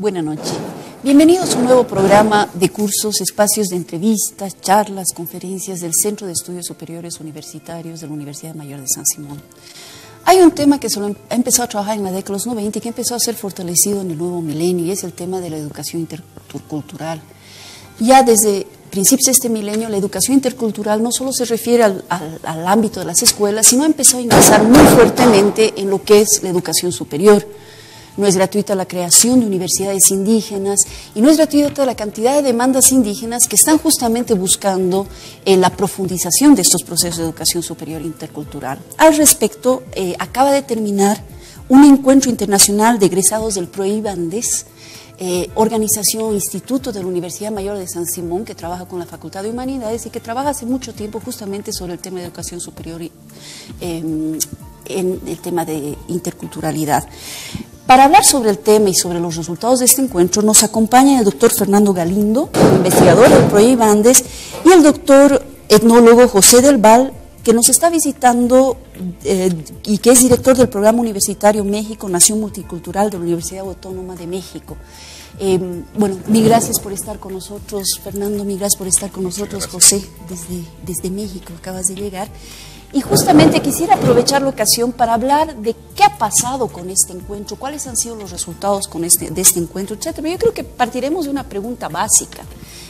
Buenas noches. Bienvenidos a un nuevo programa de cursos, espacios de entrevistas, charlas, conferencias del Centro de Estudios Superiores Universitarios de la Universidad Mayor de San Simón. Hay un tema que se lo ha empezado a trabajar en la década de los 90 y que empezó a ser fortalecido en el nuevo milenio, y es el tema de la educación intercultural. Ya desde principios de este milenio, la educación intercultural no solo se refiere al ámbito de las escuelas, sino ha empezado a ingresar muy fuertemente en lo que es la educación superior. No es gratuita la creación de universidades indígenas y no es gratuita la cantidad de demandas indígenas que están justamente buscando la profundización de estos procesos de educación superior intercultural. Al respecto, acaba de terminar un encuentro internacional de egresados del PROIB Andes, organización, instituto de la Universidad Mayor de San Simón, que trabaja con la Facultad de Humanidades y que trabaja hace mucho tiempo justamente sobre el tema de educación superior en el tema de interculturalidad. Para hablar sobre el tema y sobre los resultados de este encuentro nos acompaña el doctor Fernando Galindo, investigador del PROIB Andes, y el doctor etnólogo José del Val, que nos está visitando y que es director del Programa Universitario México Nación Multicultural de la Universidad Autónoma de México. Bueno, mil gracias por estar con nosotros, Fernando, mil gracias por estar con nosotros, José, desde México, acabas de llegar. Y justamente quisiera aprovechar la ocasión para hablar de qué ha pasado con este encuentro, cuáles han sido los resultados de este encuentro, etc. Pero yo creo que partiremos de una pregunta básica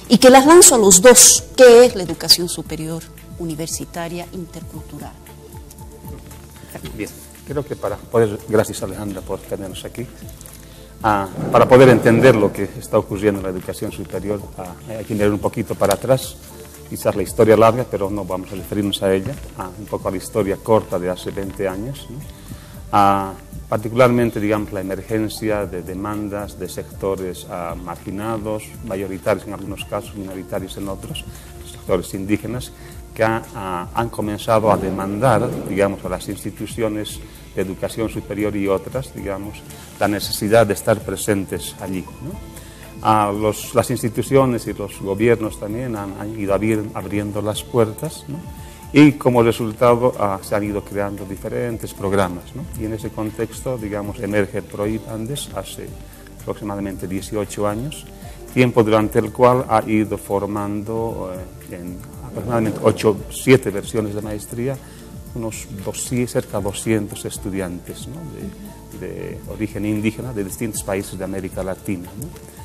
y que las lanzo a los dos. ¿Qué es la educación superior universitaria intercultural? Bien, creo que para poder, gracias Alejandra por tenernos aquí, para poder entender lo que está ocurriendo en la educación superior, hay que mirar un poquito para atrás. Quizás la historia larga, pero no vamos a referirnos a ella, un poco a la historia corta de hace 20 años, ¿no? Particularmente, digamos, la emergencia de demandas de sectores marginados, mayoritarios en algunos casos, minoritarios en otros, sectores indígenas, que han comenzado a demandar, digamos, a las instituciones de educación superior y otras, digamos, la necesidad de estar presentes allí, ¿no? Las instituciones y los gobiernos también han ido abriendo las puertas, ¿no? Y como resultado se han ido creando diferentes programas, ¿no? Y en ese contexto, digamos, emerge el PROIB Andes hace aproximadamente 18 años, tiempo durante el cual ha ido formando en aproximadamente 7 versiones de maestría, cerca de 200 estudiantes, ¿no? de origen indígena de distintos países de América Latina, ¿no?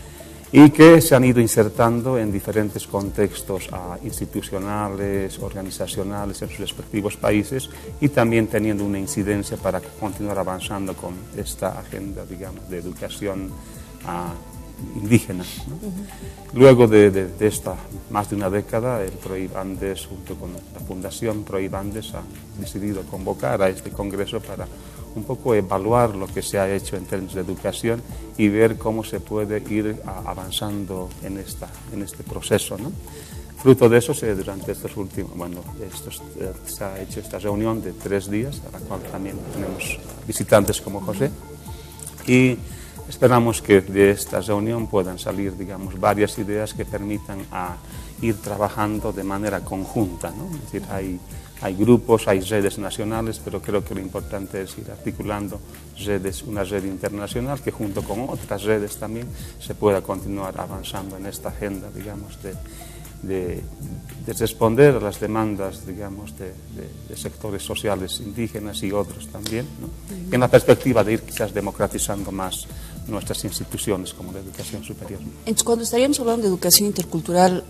Y que se han ido insertando en diferentes contextos institucionales, organizacionales en sus respectivos países y también teniendo una incidencia para continuar avanzando con esta agenda, digamos, de educación indígena, ¿no? Luego de esta más de una década, el PROIB Andes, junto con la Fundación PROIB Andes, han decidido convocar a este congreso para un poco evaluar lo que se ha hecho en términos de educación y ver cómo se puede ir avanzando en este proceso, ¿no? Fruto de eso, durante estos últimos, se ha hecho esta reunión de 3 días, a la cual también tenemos visitantes como José, y esperamos que de esta reunión puedan salir, digamos, varias ideas que permitan ir trabajando de manera conjunta, ¿no? Es decir, hay grupos, hay redes nacionales, pero creo que lo importante es ir articulando una red internacional que junto con otras redes también se pueda continuar avanzando en esta agenda, digamos, de responder a las demandas, digamos, de sectores sociales indígenas y otros también, ¿no? En la perspectiva de ir quizás democratizando más nuestras instituciones como la educación superior. Entonces, cuando estaríamos hablando de educación intercultural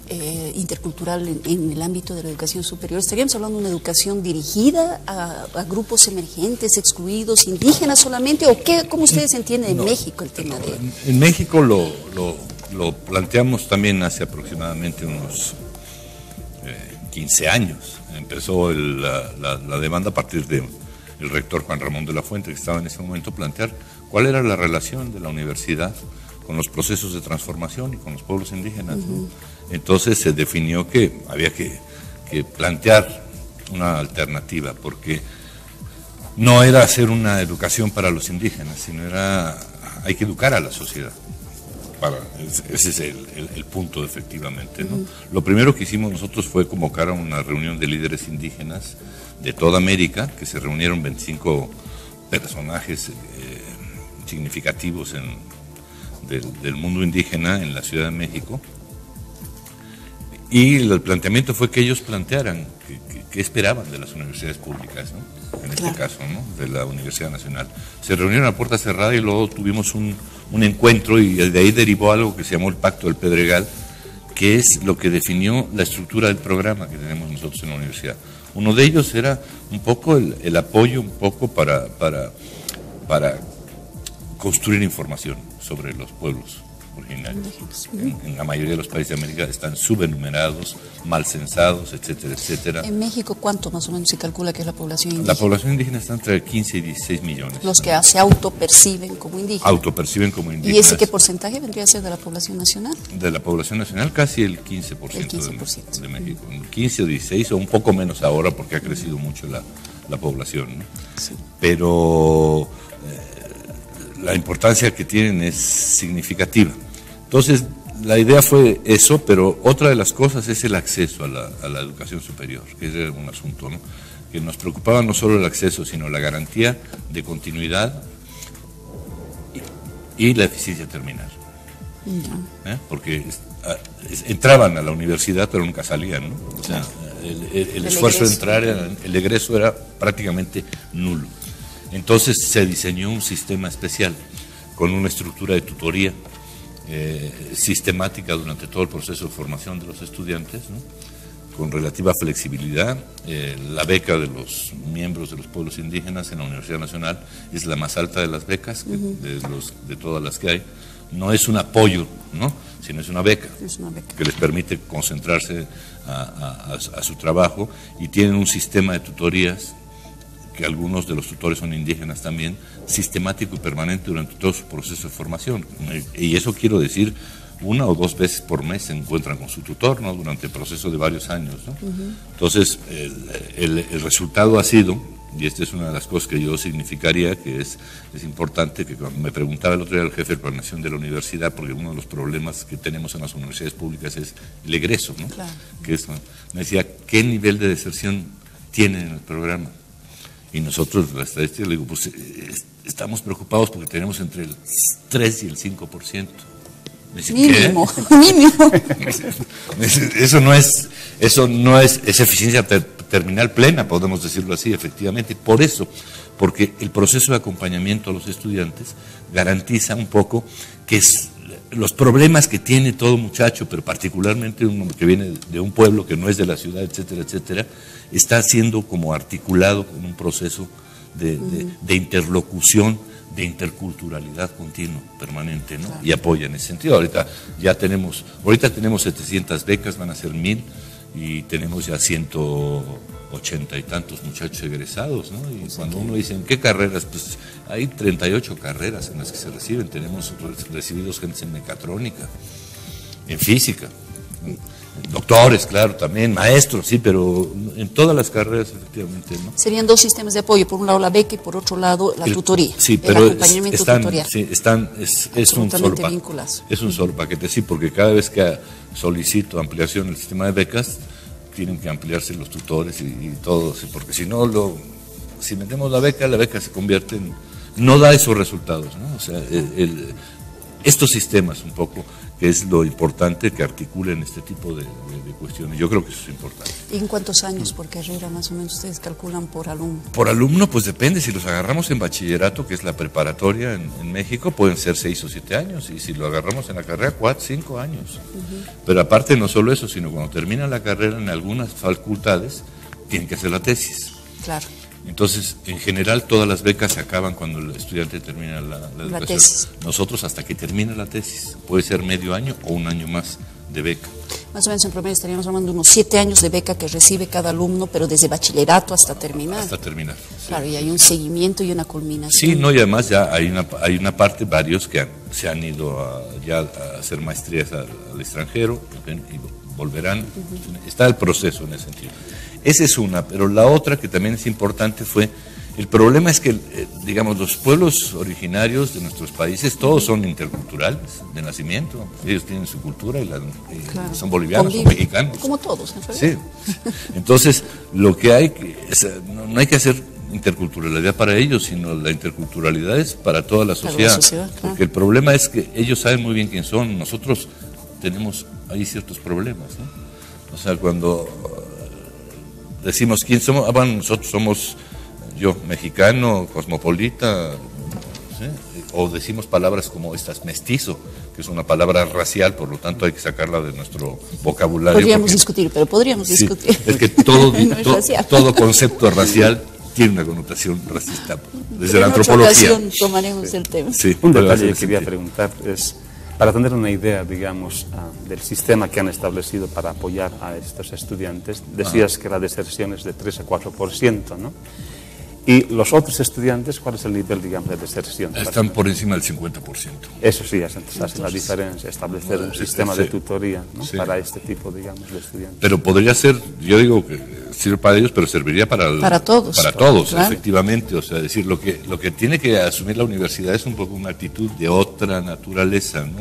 en el ámbito de la educación superior, ¿estaríamos hablando de una educación dirigida a grupos emergentes, excluidos, indígenas solamente? ¿O cómo ustedes entienden en México el tema de...? En México lo planteamos también hace aproximadamente unos 15 años. Empezó la demanda a partir del rector Juan Ramón de la Fuente, que estaba en ese momento, plantear cuál era la relación de la universidad con los procesos de transformación y con los pueblos indígenas, ¿no? Entonces se definió que había que plantear una alternativa, porque no era hacer una educación para los indígenas, sino hay que educar a la sociedad. Ese es el punto, efectivamente, ¿no? Lo primero que hicimos nosotros fue convocar a una reunión de líderes indígenas de toda América, que se reunieron 25 personajes significativos del mundo indígena en la Ciudad de México. Y el planteamiento fue que ellos plantearan qué esperaban de las universidades públicas, ¿no? En este caso, ¿no? De la Universidad Nacional. Se reunieron a puerta cerrada y luego tuvimos un encuentro y de ahí derivó algo que se llamó el Pacto del Pedregal, que es lo que definió la estructura del programa que tenemos nosotros en la universidad. Uno de ellos era un poco el apoyo un poco para construir información sobre los pueblos originarios. En la mayoría de los países de América están subenumerados, mal censados, etcétera, etcétera. ¿En México cuánto más o menos se calcula que es la población indígena? La población indígena está entre 15 y 16 millones. Los que se autoperciben como indígenas. Autoperciben como indígenas. ¿Y ese qué porcentaje vendría a ser de la población nacional? De la población nacional casi el 15%, de México. 15 o 16 o un poco menos ahora porque ha crecido mucho la población, ¿no? Sí. Pero la importancia que tienen es significativa. Entonces, la idea fue eso, pero otra de las cosas es el acceso a la educación superior, que es un asunto, ¿no? Que nos preocupaba no solo el acceso, sino la garantía de continuidad y la eficiencia terminal. Porque entraban a la universidad, pero nunca salían, ¿no? O sea, el esfuerzo de entrar, el egreso era prácticamente nulo. Entonces se diseñó un sistema especial con una estructura de tutoría sistemática durante todo el proceso de formación de los estudiantes, ¿no? Con relativa flexibilidad. La beca de los miembros de los pueblos indígenas en la Universidad Nacional es la más alta de las becas, de todas las que hay. No es un apoyo, ¿no? Sino es una beca, que les permite concentrarse a su trabajo, y tienen un sistema de tutorías, que algunos de los tutores son indígenas también, sistemático y permanente durante todo su proceso de formación. Y eso quiero decir, 1 o 2 veces por mes se encuentran con su tutor, ¿no? Durante el proceso de varios años, ¿no? Entonces, el resultado ha sido, y esta es una de las cosas que yo significaría, que es importante, que me preguntaba el otro día el jefe de planeación de la universidad, porque uno de los problemas que tenemos en las universidades públicas es el egreso, ¿no? Claro. Que es, me decía, ¿qué nivel de deserción tienen en el programa? Y nosotros, la estadística, le digo, pues estamos preocupados porque tenemos entre el 3 y el 5%. Me dice, mínimo, ¿qué? Mínimo. Eso no es eficiencia terminal plena, podemos decirlo así, efectivamente. Por eso, porque el proceso de acompañamiento a los estudiantes garantiza un poco que los problemas que tiene todo muchacho, pero particularmente uno que viene de un pueblo que no es de la ciudad, etcétera, etcétera, está siendo como articulado con un proceso de interlocución, de interculturalidad continua, permanente, ¿no? Claro. Y apoya en ese sentido. Ahorita tenemos 700 becas, van a ser 1000, y tenemos ya 180 y tantos muchachos egresados, ¿no? Y cuando uno dice, ¿en qué carreras? Pues hay 38 carreras en las que se reciben. Tenemos recibidos gente en mecatrónica, en física, doctores, claro, también, maestros, sí, pero en todas las carreras, efectivamente, ¿no? Serían 2 sistemas de apoyo, por un lado la beca y por otro lado la tutoría. Sí, pero el acompañamiento tutorial. Sí, es un solo paquete, sí, porque cada vez que solicito ampliación del sistema de becas, tienen que ampliarse los tutores y todo, porque si no, si metemos la beca se convierte en, no da esos resultados, ¿no? O sea, estos sistemas un poco, que es lo importante, que articulen este tipo de cuestiones. Yo creo que eso es importante. ¿Y en cuántos años por carrera más o menos ustedes calculan por alumno? Por alumno, pues depende. Si los agarramos en bachillerato, que es la preparatoria en México, pueden ser 6 o 7 años. Y si lo agarramos en la carrera, 4, 5 años. Pero aparte, no solo eso, sino cuando terminan la carrera en algunas facultades, tienen que hacer la tesis. Claro. Entonces, en general, todas las becas se acaban cuando el estudiante termina la educación. Tesis. Nosotros hasta que termine la tesis. Puede ser medio año o un año más de beca. Más o menos en promedio estaríamos hablando de unos 7 años de beca que recibe cada alumno, pero desde bachillerato hasta terminar. Hasta terminar. Claro, sí. Y hay un seguimiento y una culminación. Sí, no, y además ya hay una parte, varios que se han ido a hacer maestrías al extranjero y volverán. Está el proceso en ese sentido. Esa es una, pero la otra que también es importante fue, el problema es que, digamos, los pueblos originarios de nuestros países, todos son interculturales de nacimiento, ellos tienen su cultura y claro, son bolivianos, son mexicanos. Como todos, en realidad. Sí, entonces lo que hay, no hay que hacer interculturalidad para ellos, sino la interculturalidad es para toda la sociedad. Para la sociedad, claro. Porque el problema es que ellos saben muy bien quién son, nosotros tenemos ahí ciertos problemas, ¿no? O sea, cuando decimos quién somos, bueno, nosotros somos, yo, mexicano, cosmopolita, ¿sí? O decimos palabras como estas, mestizo, que es una palabra racial, por lo tanto hay que sacarla de nuestro vocabulario. Podríamos discutir, pero podríamos discutir. Es que todo, No es racial. todo concepto racial tiene una connotación racista, desde la En otra antropología. ocasión tomaremos el tema. Sí, Un pero detalle hace que quería sentido. preguntar es, para tener una idea, digamos, del sistema que han establecido para apoyar a estos estudiantes, decías que la deserción es de 3 a 4%, ¿no? Y los otros estudiantes, ¿cuál es el nivel, digamos, de deserción? Están por encima del 50%. Eso sí, hace la diferencia, establecer un sistema de sí. tutoría, ¿no? Sí. Para este tipo, digamos, de estudiantes. Pero podría ser, yo digo que sirve para ellos, pero serviría para todos. Para todos, Claro. efectivamente. O sea, decir, lo que tiene que asumir la universidad es un poco una actitud de otra naturaleza, ¿no?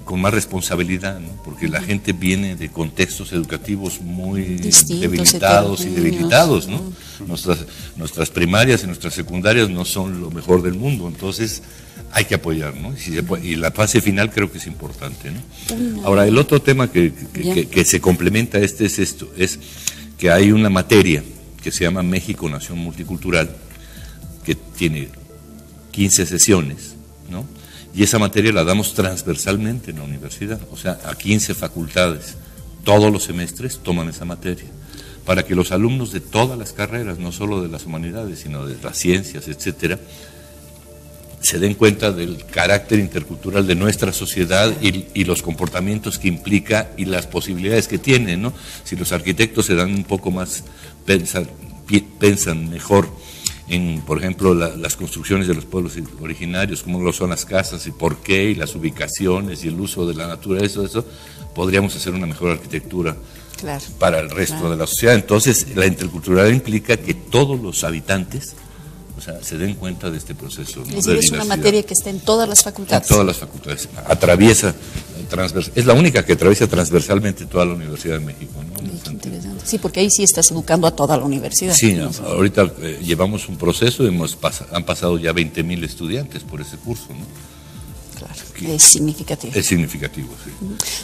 Con más responsabilidad, ¿no? Porque la gente viene de contextos educativos muy Distintos, debilitados y heterogéneos. debilitados, ¿no? Nuestras primarias y nuestras secundarias no son lo mejor del mundo, entonces hay que apoyar, ¿no? Y la fase final creo que es importante, ¿no? Ahora, el otro tema que se complementa a este es esto, es que hay una materia que se llama México Nación Multicultural, que tiene 15 sesiones, ¿no? Y esa materia la damos transversalmente en la universidad, o sea, a 15 facultades. Todos los semestres toman esa materia, para que los alumnos de todas las carreras, no solo de las humanidades, sino de las ciencias, etcétera, se den cuenta del carácter intercultural de nuestra sociedad y los comportamientos que implica y las posibilidades que tiene, ¿no? Si los arquitectos se dan un poco más, piensan mejor en, por ejemplo, las construcciones de los pueblos originarios, cómo lo son las casas y por qué, y las ubicaciones y el uso de la naturaleza, eso, podríamos hacer una mejor arquitectura Claro. para el resto de la sociedad. Entonces, la interculturalidad implica que todos los habitantes, o sea, se den cuenta de este proceso, ¿no? Es decir, de es una diversidad. materia que está en todas las En facultades. todas las facultades. Atraviesa, es la única que atraviesa transversalmente toda la Universidad de México, ¿no? Qué interesante. Sí, porque ahí sí estás educando a toda la universidad. Sí, ahorita llevamos un proceso, han pasado ya 20.000 estudiantes por ese curso, ¿no? Claro, es significativo. Es significativo, sí.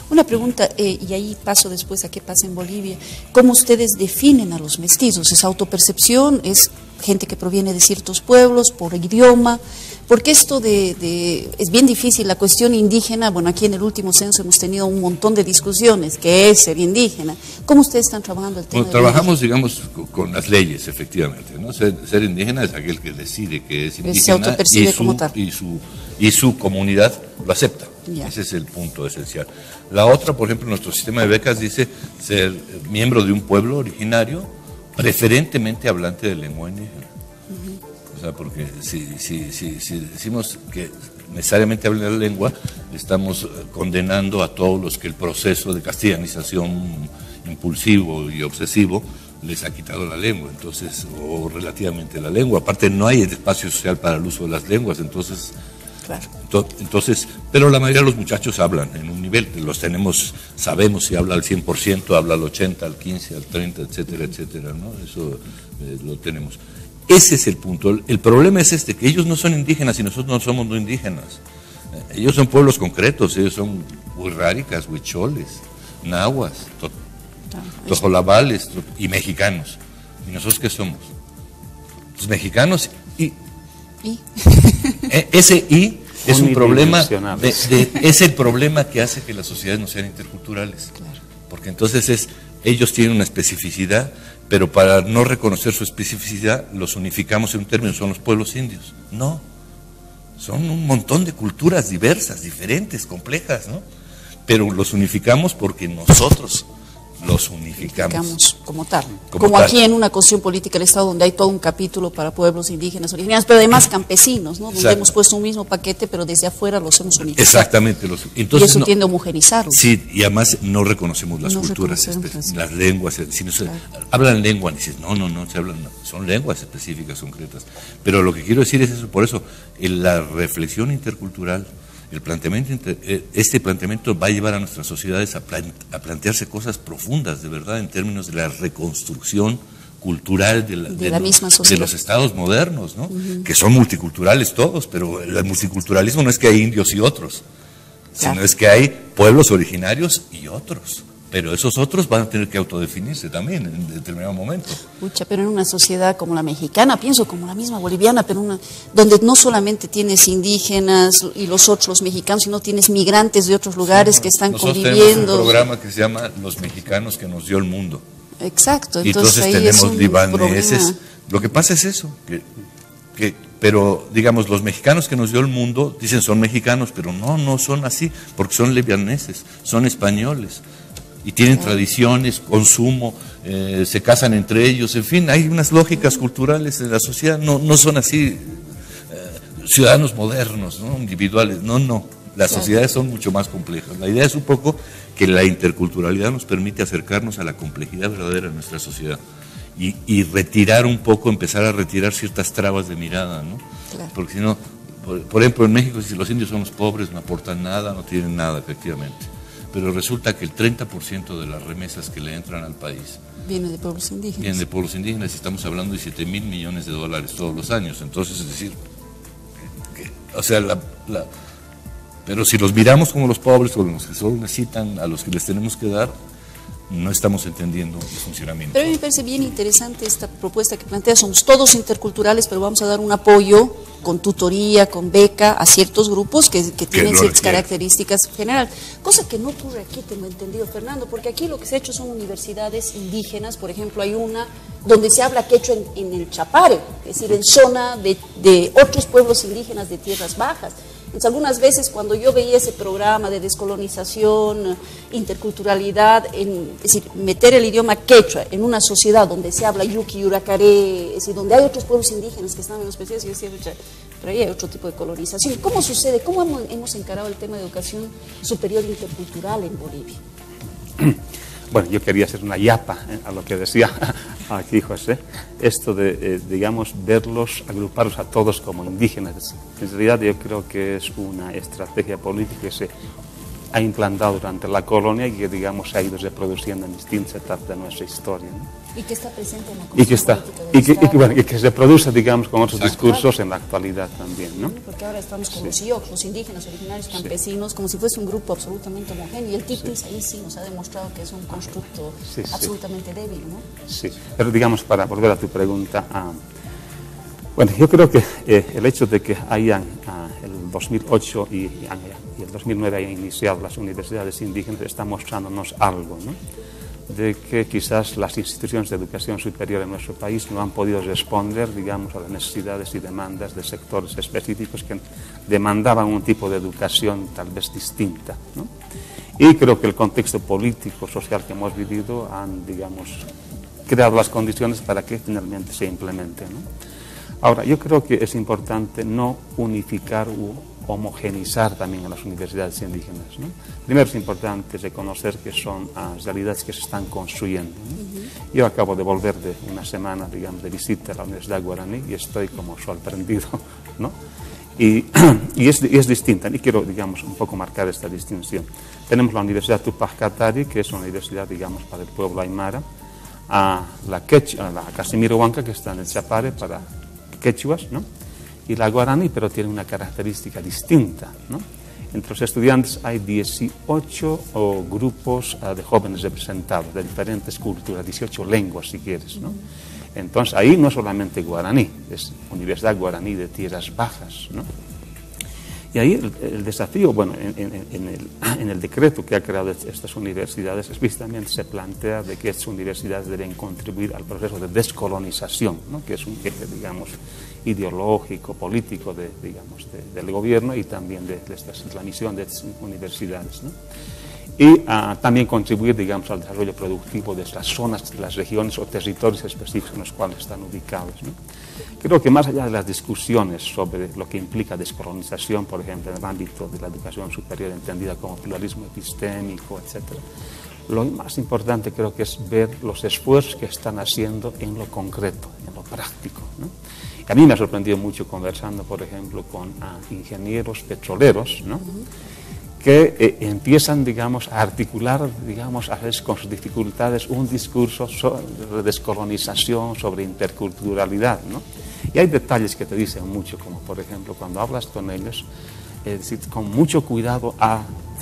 Una pregunta, y ahí paso después a qué pasa en Bolivia. ¿Cómo ustedes definen a los mestizos? ¿Es autopercepción? ¿Es gente que proviene de ciertos pueblos, por idioma? Porque esto es bien difícil, la cuestión indígena, bueno, aquí en el último censo hemos tenido un montón de discusiones, ¿qué es ser indígena? ¿Cómo ustedes están trabajando el tema? Bueno, trabajamos, digamos, con las leyes, efectivamente, ¿no? Ser indígena es aquel que decide que es indígena se autopercibe como tal. y su comunidad lo acepta. Ya. Ese es el punto esencial. La otra, por ejemplo, nuestro sistema de becas dice ser miembro de un pueblo originario, preferentemente hablante de lengua indígena. O sea, porque si decimos que necesariamente hablan la lengua, estamos condenando a todos los que el proceso de castellanización impulsivo y obsesivo les ha quitado la lengua, entonces, o relativamente la lengua. Aparte, no hay espacio social para el uso de las lenguas, entonces... Claro. Entonces, pero la mayoría de los muchachos hablan en un nivel, los tenemos, sabemos si habla al 100%, habla al 80%, al 15%, al 30%, etcétera, etcétera, ¿no? Eso lo tenemos. Ese es el punto. El problema es que ellos no son indígenas y nosotros no somos no indígenas. Ellos son pueblos concretos, ellos son huirráricas, huicholes, nahuas, tojolabales y mexicanos. ¿Y nosotros qué somos? Los mexicanos y ese "y" es un problema, es el problema que hace que las sociedades no sean interculturales. Claro. Porque entonces ellos tienen una especificidad, pero para no reconocer su especificidad los unificamos en un término, son los pueblos indios. No, son un montón de culturas diversas, diferentes, complejas, ¿no? Pero los unificamos porque nosotros los unificamos. Como tal. Como aquí en una constitución política del Estado donde hay todo un capítulo para pueblos indígenas, originarios, pero además campesinos, ¿no? Donde Exacto. hemos puesto un mismo paquete, pero desde afuera los hemos unificado. Exactamente. Y Entonces, eso tiende a homogenizarlos. Sí, y además no reconocemos las No culturas, reconocemos, las lenguas. Si no hablan lengua, y dices, no, se hablan, son lenguas específicas, concretas. Pero lo que quiero decir es eso, por eso, la reflexión intercultural, este planteamiento va a llevar a nuestras sociedades a plantearse cosas profundas, de verdad, en términos de la reconstrucción cultural de la misma sociedad, de los estados modernos, ¿no? Que son multiculturales todos, pero el multiculturalismo no es que hay indios y otros, sino es que hay pueblos originarios y otros. Pero esos otros van a tener que autodefinirse también en determinado momento. Pucha, pero en una sociedad como la mexicana, pienso como la misma boliviana, pero donde no solamente tienes indígenas y los otros, los mexicanos, sino tienes migrantes de otros lugares que están conviviendo. Tenemos un programa que se llama Los Mexicanos que nos dio el mundo. Exacto. Entonces ahí tenemos libaneses. Lo que pasa es eso, pero digamos, los mexicanos que nos dio el mundo, dicen son mexicanos, pero no son así, porque son libaneses, son españoles. Y tienen tradiciones, consumo, se casan entre ellos, en fin, hay unas lógicas culturales de la sociedad, no son así ciudadanos modernos, ¿no? Individuales, no. Las sociedades son mucho más complejas. La idea es un poco que la interculturalidad nos permite acercarnos a la complejidad verdadera de nuestra sociedad y retirar un poco, empezar a retirar ciertas trabas de mirada, ¿no? Claro. Porque si no, por ejemplo, en México, si los indios son los pobres, no aportan nada, no tienen nada, efectivamente. Pero resulta que el 30% de las remesas que le entran al país viene de pueblos indígenas. Vienen de pueblos indígenas y estamos hablando de 7.000 millones de dólares todos los años. Entonces, es decir, pero si los miramos como los pobres, como los que solo necesitan, a los que les tenemos que dar, no estamos entendiendo el funcionamiento. Pero a mí me parece bien interesante esta propuesta que plantea. Somos todos interculturales, pero vamos a dar un apoyo con tutoría, con beca a ciertos grupos que tienen ciertas características generales. Cosa que no ocurre aquí, tengo entendido, Fernando, porque aquí lo que se ha hecho son universidades indígenas. Por ejemplo, hay una donde se habla quechua en el Chapare, es decir, en zona de otros pueblos indígenas de tierras bajas. Entonces, algunas veces cuando yo veía ese programa de descolonización, interculturalidad, es decir, meter el idioma quechua en una sociedad donde se habla yuki, yuracaré, es decir, donde hay otros pueblos indígenas que están menospreciados, yo decía, pero ahí hay otro tipo de colonización. ¿Cómo sucede? ¿Cómo hemos encarado el tema de educación superior intercultural en Bolivia? Bueno, yo quería hacer una yapa a lo que decía aquí José, esto de, digamos, verlos, agruparlos a todos como indígenas. En realidad yo creo que es una estrategia política que se ha implantado durante la colonia y que, digamos, se ha ido reproduciendo en distintas etapas de nuestra historia, ¿no? Y que está presente en la Constitución y que se produce, digamos, con otros discursos en la actualidad también, ¿no? Porque ahora estamos con los IOC, los indígenas originarios campesinos, como si fuese un grupo absolutamente homogéneo, y el TIPIS ahí sí nos ha demostrado que es un constructo absolutamente débil, ¿no? Sí, pero digamos, para volver a tu pregunta, bueno, yo creo que el hecho de que hayan el 2008 y el 2009 hayan iniciado las universidades indígenas está mostrándonos algo, ¿no? De que quizás las instituciones de educación superior en nuestro país no han podido responder, digamos, a las necesidades y demandas de sectores específicos que demandaban un tipo de educación tal vez distinta, ¿no? Y creo que el contexto político, social que hemos vivido han, digamos, creado las condiciones para que finalmente se implemente, ¿no? Ahora, yo creo que es importante no unificar u homogenizar también a las universidades indígenas, ¿no? Primero es importante reconocer que son realidades que se están construyendo, ¿no? Yo acabo de volver de una semana, digamos, de visita a la Universidad Guaraní y estoy como sorprendido, ¿no? Y es distinta, y quiero, digamos, un poco marcar esta distinción. Tenemos la Universidad Tupac Katari, que es una universidad, digamos, para el pueblo aymara, la Casimiro Huanca, que está en el Chapare, para quechuas, ¿no? Y la guaraní, pero tiene una característica distinta, ¿no? Entre los estudiantes hay 18 grupos de jóvenes representados de diferentes culturas, 18 lenguas si quieres, ¿no? Entonces ahí no es solamente guaraní, es Universidad Guaraní de Tierras Bajas, ¿no? Y ahí el desafío, bueno, en el decreto que ha creado estas universidades, explícitamente se plantea de que estas universidades deben contribuir al proceso de descolonización, ¿no? Que es un eje, digamos, ideológico, político del gobierno y también de la misión de estas universidades, ¿no? Y también contribuir, digamos, al desarrollo productivo de las zonas, de las regiones o territorios específicos en los cuales están ubicados, ¿no? Creo que más allá de las discusiones sobre lo que implica descolonización, por ejemplo, en el ámbito de la educación superior entendida como pluralismo epistémico, etc., lo más importante creo que es ver los esfuerzos que están haciendo en lo concreto, en lo práctico, ¿no? A mí me ha sorprendido mucho conversando, por ejemplo, con ingenieros petroleros, ¿no? que empiezan, digamos, a articular, digamos, a veces con sus dificultades un discurso sobre descolonización, sobre interculturalidad, ¿no? Y hay detalles que te dicen mucho, como por ejemplo, cuando hablas con ellos, es decir, con mucho cuidado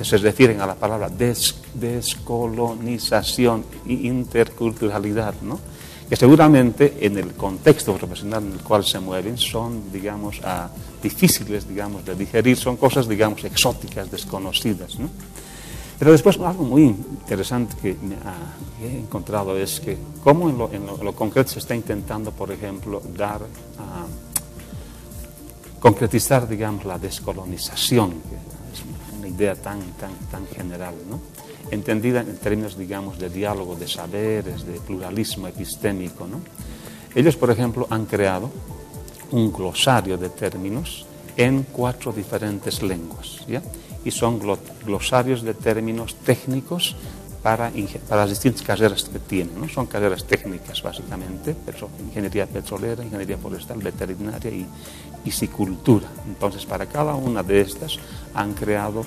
se refieren a la palabra descolonización e interculturalidad, ¿no? Que seguramente en el contexto profesional en el cual se mueven son, digamos, difíciles, digamos, de digerir, son cosas, digamos, exóticas, desconocidas, ¿no? Pero después algo muy interesante que he encontrado es que cómo en lo concreto se está intentando, por ejemplo, concretizar, digamos, la descolonización, que es una idea tan general, ¿no? Entendida en términos, digamos, de diálogo de saberes, de pluralismo epistémico, ¿no? Ellos, por ejemplo, han creado un glosario de términos en 4 diferentes lenguas, ¿ya? Y son glosarios de términos técnicos para las distintas carreras que tienen, ¿no? Son carreras técnicas, básicamente, ingeniería petrolera, ingeniería forestal, veterinaria y piscicultura. Entonces, para cada una de estas han creado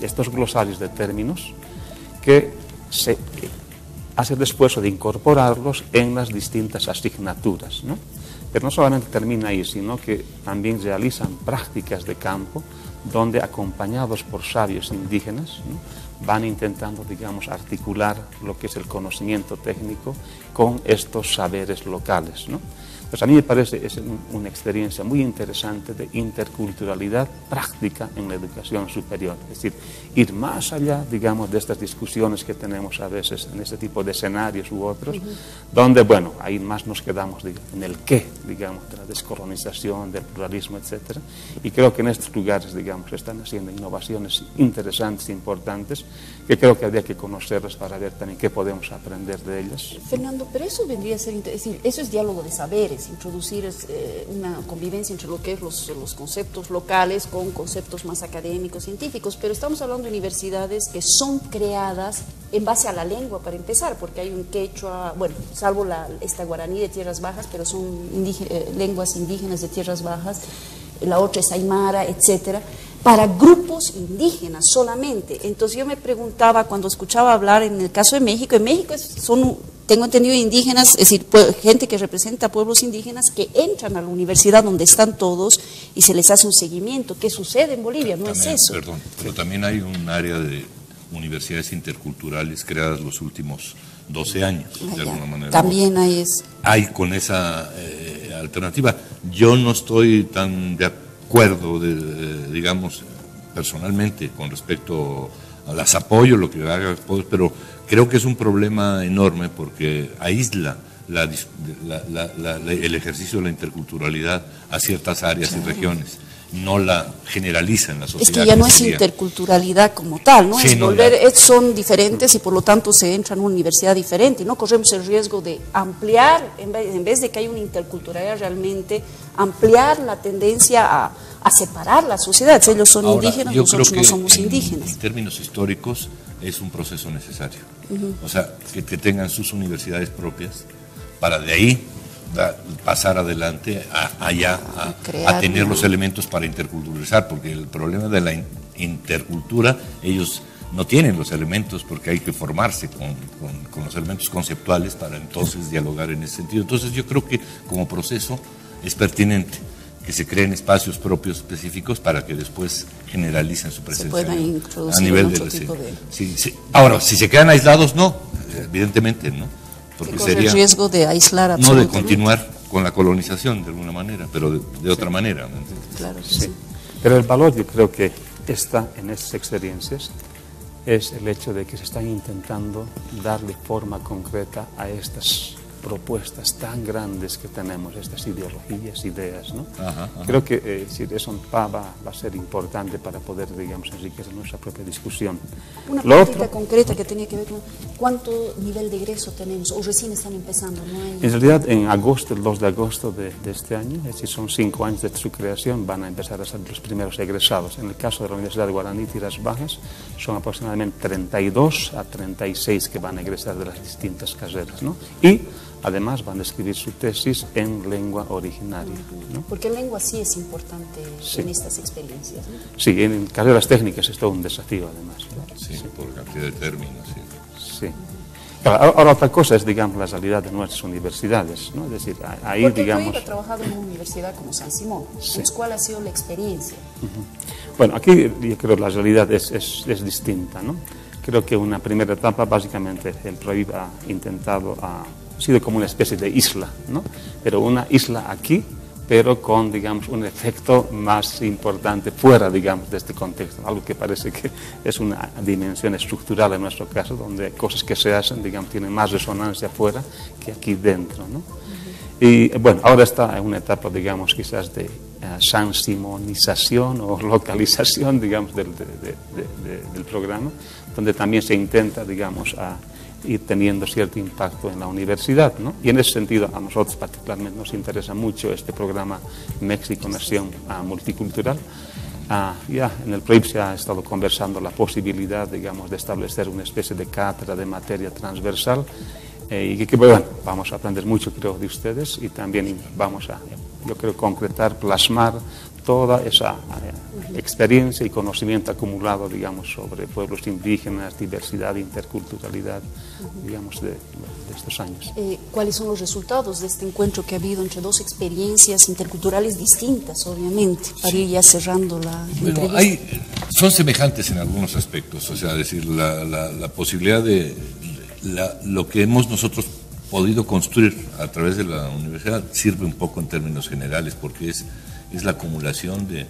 estos glosarios de términos que se hace el esfuerzo de incorporarlos en las distintas asignaturas, ¿no? Pero no solamente termina ahí, sino que también realizan prácticas de campo donde, acompañados por sabios indígenas, ¿no?, van intentando, digamos, articular lo que es el conocimiento técnico con estos saberes locales, ¿no? Pues a mí me parece es una experiencia muy interesante de interculturalidad práctica en la educación superior. Es decir, ir más allá, digamos, de estas discusiones que tenemos a veces en este tipo de escenarios u otros, donde, bueno, ahí más nos quedamos en el qué, digamos, de la descolonización, del pluralismo, etc. Y creo que en estos lugares, digamos, están haciendo innovaciones interesantes, importantes, que creo que habría que conocerlas para ver también qué podemos aprender de ellas. Fernando, pero eso vendría a ser, es decir, eso es diálogo de saberes, introducir una convivencia entre lo que es los conceptos locales con conceptos más académicos, científicos, pero estamos hablando de universidades que son creadas en base a la lengua, para empezar, porque hay un quechua, bueno, salvo esta guaraní de Tierras Bajas, pero son lenguas indígenas de Tierras Bajas, la otra es aymara, etcétera, para grupos indígenas solamente. Entonces yo me preguntaba, cuando escuchaba hablar en el caso de México, en México tengo entendido, indígenas, es decir, gente que representa a pueblos indígenas que entran a la universidad donde están todos y se les hace un seguimiento. ¿Qué sucede en Bolivia? No es eso. Perdón, pero también hay un área de universidades interculturales creadas los últimos 12 años, de alguna manera. También hay eso. Hay con esa alternativa. Yo no estoy tan de acuerdo, digamos, personalmente, con respecto a las apoyo, lo que haga, pero creo que es un problema enorme porque aísla el ejercicio de la interculturalidad a ciertas áreas y regiones. No la generaliza en la sociedad. Es que ya no es interculturalidad como tal, ¿no? Sí, son diferentes y por lo tanto se entra en una universidad diferente y no corremos el riesgo de ampliar, en vez de que haya una interculturalidad realmente, ampliar la tendencia a separar la sociedad. Ellos son indígenas, nosotros no somos indígenas. En términos históricos es un proceso necesario. O sea, que tengan sus universidades propias para de ahí pasar adelante a tener los elementos para interculturalizar, porque el problema de la intercultura, ellos no tienen los elementos porque hay que formarse con los elementos conceptuales para entonces dialogar en ese sentido. Entonces yo creo que como proceso es pertinente que se creen espacios propios específicos para que después generalicen su presencia a nivel de sí. Ahora, si se quedan aislados, no, evidentemente no. Porque sería el riesgo de aislar no de continuar con la colonización de alguna manera, pero de otra manera. Claro, sí. Pero el valor, yo creo que está en estas experiencias, es el hecho de que se están intentando darle forma concreta a estas propuestas tan grandes que tenemos, estas ideologías, ideas, ¿no? Creo que eso va a ser importante para poder, digamos, enriquecer nuestra propia discusión. Una práctica concreta que tenía que ver con cuánto nivel de egreso tenemos, o recién están empezando, ¿no? En realidad, en agosto, el 2 de agosto de este año, es decir, son 5 años de su creación, van a empezar a ser los primeros egresados. En el caso de la Universidad de Guaraní Tierras Bajas, son aproximadamente 32 a 36 que van a egresar de las distintas carreras, ¿no? Y además van a escribir su tesis en lengua originaria, ¿no? Porque la lengua sí es importante en estas experiencias, ¿no? Sí, en carreras técnicas es todo un desafío, además, ¿no? Sí, por cantidad de términos. Sí. Claro, ahora otra cosa es, digamos, la realidad de nuestras universidades, ¿no? Es decir, ahí, porque digamos... tú has trabajado en una universidad como San Simón, entonces, ¿cuál ha sido la experiencia? Bueno, aquí yo creo que la realidad es distinta, ¿no? Creo que una primera etapa, básicamente, el PROIB ha intentado, ha sido como una especie de isla, ¿no? Pero una isla aquí, pero con, digamos, un efecto más importante fuera, digamos, de este contexto, algo que parece que es una dimensión estructural en nuestro caso, donde cosas que se hacen, digamos, tienen más resonancia fuera que aquí dentro, ¿no? Y bueno, ahora está en una etapa, digamos, quizás de sansimonización o localización, digamos, del programa, donde también se intenta, digamos, ir teniendo cierto impacto en la universidad, ¿no? Y en ese sentido a nosotros particularmente nos interesa mucho este programa México Nación Multicultural. Ya en el PROIB se ha estado conversando la posibilidad, digamos, de establecer una especie de cátedra de materia transversal y que bueno, vamos a aprender mucho, creo, de ustedes y también vamos a, yo creo, concretar, plasmar toda esa experiencia y conocimiento acumulado, digamos, sobre pueblos indígenas, diversidad, interculturalidad, digamos, de estos años. ¿Cuáles son los resultados de este encuentro que ha habido entre dos experiencias interculturales distintas, obviamente, para ir ya cerrando la entrevista? Son semejantes en algunos aspectos, o sea, decir, la posibilidad de lo que hemos nosotros podido construir a través de la universidad sirve un poco en términos generales, porque es la acumulación de...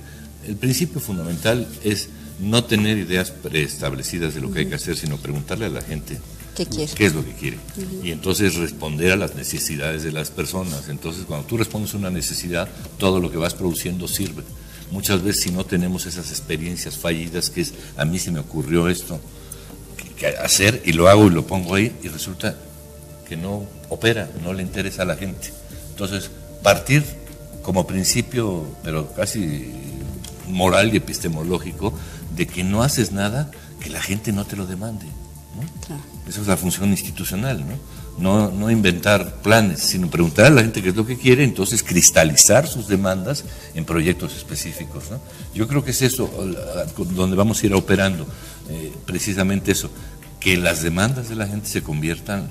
El principio fundamental es no tener ideas preestablecidas de lo que hay que hacer, sino preguntarle a la gente qué es lo que quiere. Y entonces responder a las necesidades de las personas. Entonces, cuando tú respondes a una necesidad, todo lo que vas produciendo sirve. Muchas veces, si no tenemos esas experiencias fallidas, que es, a mí se me ocurrió esto, que hacer, y lo hago y lo pongo ahí, y resulta que no opera, no le interesa a la gente. Entonces, partir como principio, pero casi moral y epistemológico, de que no haces nada que la gente no te lo demande, ¿no? Claro. Esa es la función institucional, ¿no? No inventar planes, sino preguntar a la gente qué es lo que quiere, entonces cristalizar sus demandas en proyectos específicos, ¿no? Yo creo que es eso donde vamos a ir operando, precisamente eso, que las demandas de la gente se conviertan,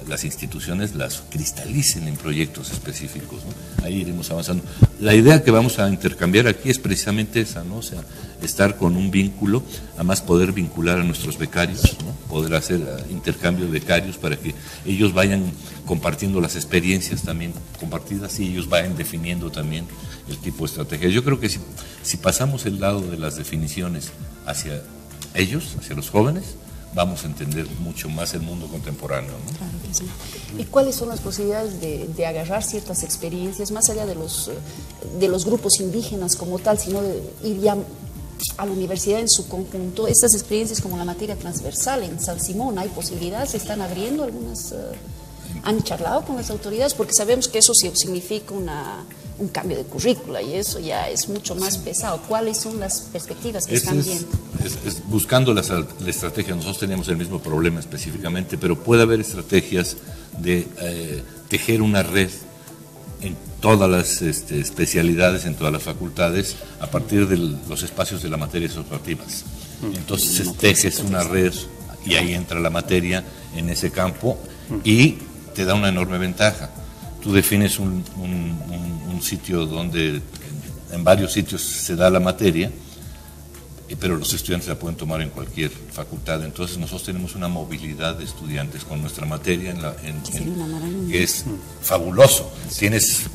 las instituciones las cristalicen en proyectos específicos, ¿no? Ahí iremos avanzando. La idea que vamos a intercambiar aquí es precisamente esa, ¿no? O sea, estar con un vínculo, además poder vincular a nuestros becarios, ¿no? Poder hacer intercambio de becarios para que ellos vayan compartiendo las experiencias también compartidas y ellos vayan definiendo también el tipo de estrategia. Yo creo que si pasamos el lado de las definiciones hacia ellos, hacia los jóvenes, vamos a entender mucho más el mundo contemporáneo, ¿no? Claro que sí. ¿Y cuáles son las posibilidades de agarrar ciertas experiencias, más allá de los grupos indígenas como tal, sino de ir ya a la universidad en su conjunto? Estas experiencias como la materia transversal en San Simón, ¿hay posibilidades? ¿Se están abriendo algunas? ¿Han charlado con las autoridades? Porque sabemos que eso sí significa un cambio de currícula y eso ya es mucho más pesado. ¿Cuáles son las perspectivas que están viendo? Buscando la estrategia, nosotros tenemos el mismo problema específicamente, pero puede haber estrategias de tejer una red en todas las especialidades, en todas las facultades, a partir de los espacios de las materias optativas. Entonces tejes una red y ahí entra la materia en ese campo y te da una enorme ventaja. Tú defines un sitio donde en varios sitios se da la materia, pero los estudiantes la pueden tomar en cualquier facultad. Entonces nosotros tenemos una movilidad de estudiantes con nuestra materia que es fabuloso. Tienes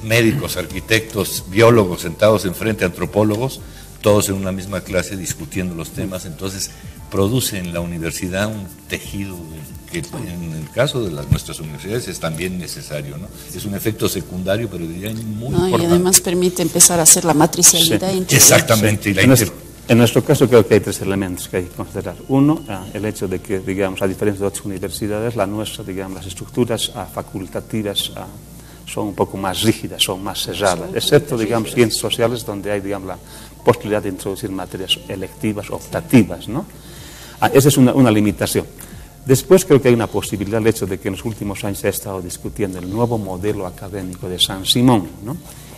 médicos, arquitectos, biólogos sentados enfrente, antropólogos, todos en una misma clase discutiendo los temas. Entonces produce en la universidad un tejido que en el caso de nuestras universidades es también necesario, ¿no? Es un efecto secundario, pero diría muy importante. Y además permite empezar a hacer la matricialidad. Sí. Exactamente. Sí. En nuestro caso creo que hay tres elementos que hay que considerar. Uno, el hecho de que, digamos, a diferencia de otras universidades, la nuestra, digamos, las estructuras facultativas son un poco más rígidas, son más cerradas, excepto, digamos, ciencias sociales, donde hay, digamos, la posibilidad de introducir materias electivas, optativas, ¿no? Esa es una limitación. Después creo que hay una posibilidad, el hecho de que en los últimos años se ha estado discutiendo el nuevo modelo académico de San Simón, ¿no?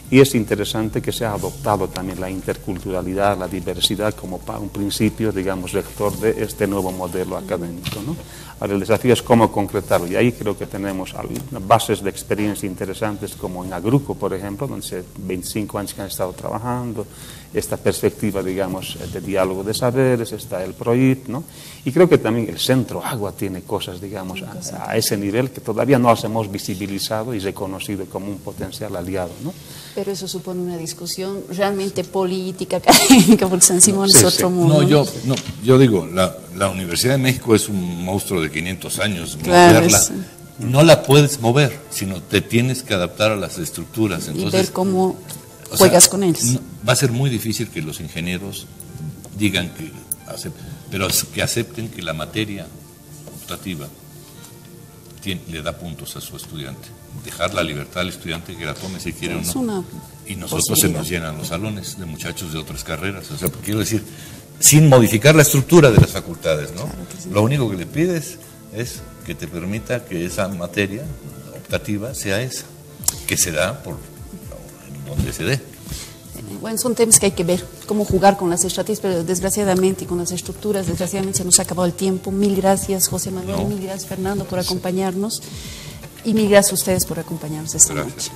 Y es interesante que se ha adoptado también la interculturalidad, la diversidad como un principio, digamos, rector de este nuevo modelo académico, ¿no? Ahora el desafío es cómo concretarlo, y ahí creo que tenemos algunas bases de experiencia interesantes, como en Agruco, por ejemplo, donde hace 25 años que han estado trabajando, esta perspectiva, digamos, de diálogo de saberes, está el PROIT, ¿no? Y creo que también el Centro Agua tiene cosas, digamos, a ese nivel que todavía no las hemos visibilizado y reconocido como un potencial aliado, ¿no? Pero eso supone una discusión realmente política, académica, porque San Simón es otro mundo. Yo digo, la Universidad de México es un monstruo de 500 años. Claro, moverla, no la puedes mover, sino te tienes que adaptar a las estructuras. Entonces, y ver cómo juegas con ellos. Va a ser muy difícil que los ingenieros digan que pero que acepten que la materia optativa le da puntos a su estudiante. Dejar la libertad al estudiante que la tome si quiere o no. Y nosotros se nos llenan los salones de muchachos de otras carreras. O sea, quiero decir, sin modificar la estructura de las facultades, ¿no? Claro que sí. Lo único que le pides es que te permita que esa materia optativa sea esa, que se da por donde se dé. Bueno, son temas que hay que ver, cómo jugar con las estrategias, pero desgraciadamente, y con las estructuras, desgraciadamente se nos ha acabado el tiempo. Mil gracias, José Manuel, mil gracias, Fernando, por acompañarnos, y mil gracias a ustedes por acompañarnos esta noche.